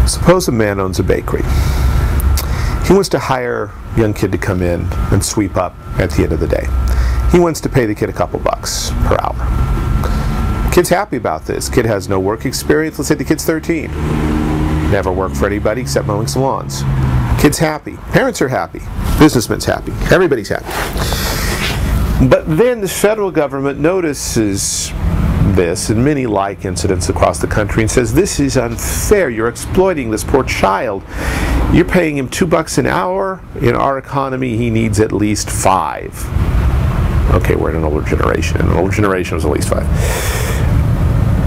Suppose a man owns a bakery. He wants to hire a young kid to come in and sweep up at the end of the day. He wants to pay the kid a couple bucks per hour. Kid's happy about this. Kid has no work experience. Let's say the kid's 13. Never worked for anybody except mowing some lawns. Kid's happy. Parents are happy. Businessman's happy. Everybody's happy. But then the federal government notices this and many like incidents across the country and says, this is unfair. You're exploiting this poor child. You're paying him $2 an hour. In our economy, he needs at least 5. Okay, we're in an older generation. In an older generation, it was at least 5.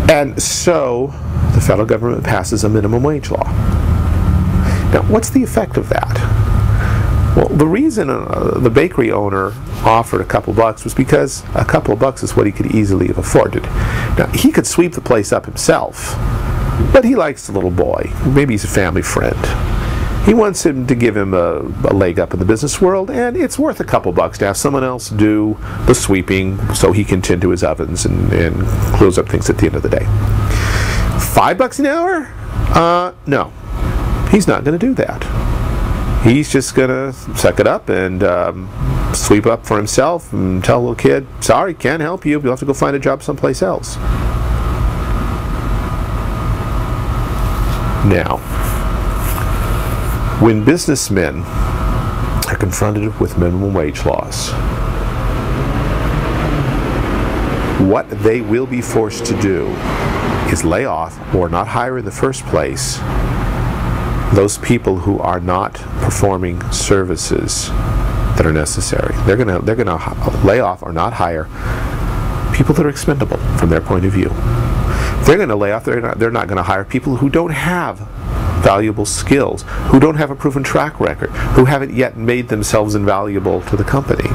And so the federal government passes a minimum wage law. Now, what's the effect of that? Well, the reason the bakery owner offered a couple bucks was because a couple of bucks is what he could easily have afforded. Now, he could sweep the place up himself, but he likes the little boy. Maybe he's a family friend. He wants him to give him a leg up in the business world, and it's worth a couple bucks to have someone else do the sweeping so he can tend to his ovens and close up things at the end of the day. $5 an hour? No. He's not going to do that. He's just going to suck it up and sweep up for himself and tell the little kid, sorry, can't help you. You'll have to go find a job someplace else. Now, when businessmen are confronted with minimum wage laws, what they will be forced to do is lay off or not hire in the first place those people who are not performing services that are necessary. They're gonna lay off or not hire people that are expendable from their point of view. They're going to lay off. They're not going to hire people who don't have valuable skills, who don't have a proven track record, who haven't yet made themselves invaluable to the company.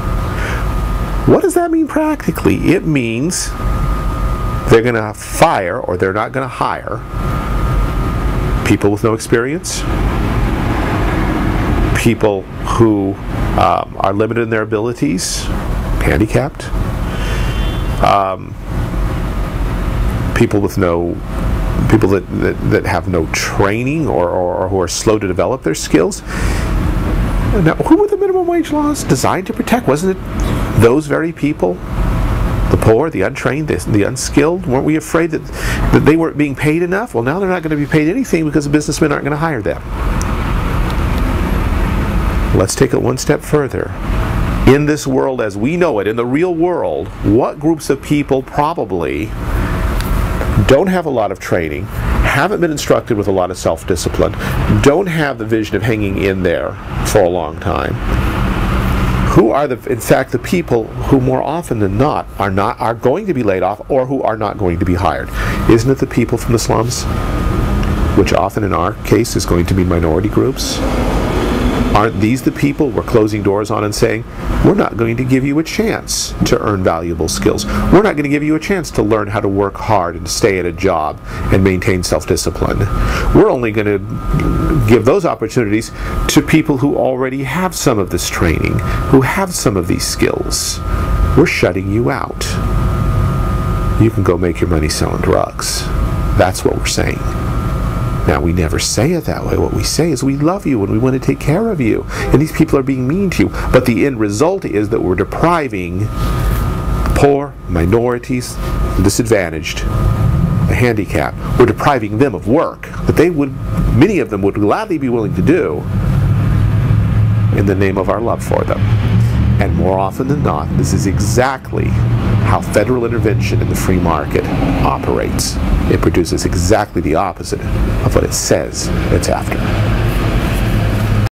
What does that mean practically? It means they're going to fire, or they're not going to hire, people with no experience, people who are limited in their abilities, handicapped, people that have no training or who are slow to develop their skills. Now, who were the minimum wage laws designed to protect? Wasn't it those very people? The poor, the untrained, the unskilled? Weren't we afraid that they weren't being paid enough? Well, now they're not going to be paid anything because the businessmen aren't going to hire them. Let's take it one step further. In this world as we know it, in the real world, what groups of people probably don't have a lot of training, haven't been instructed with a lot of self-discipline, don't have the vision of hanging in there for a long time? Who are in fact the people who more often than not are going to be laid off, or who are not going to be hired? Isn't it the people from the slums, which often in our case is going to be minority groups? Aren't these the people we're closing doors on and saying, we're not going to give you a chance to earn valuable skills. We're not going to give you a chance to learn how to work hard and stay at a job and maintain self-discipline. We're only going to give those opportunities to people who already have some of this training, who have some of these skills. We're shutting you out. You can go make your money selling drugs. That's what we're saying. Now, we never say it that way. What we say is we love you and we want to take care of you. And these people are being mean to you. But the end result is that we're depriving poor, minorities, disadvantaged, the handicapped. We're depriving them of work that many of them would gladly be willing to do in the name of our love for them. And more often than not, this is exactly how federal intervention in the free market operates. It produces exactly the opposite of what it says it's after.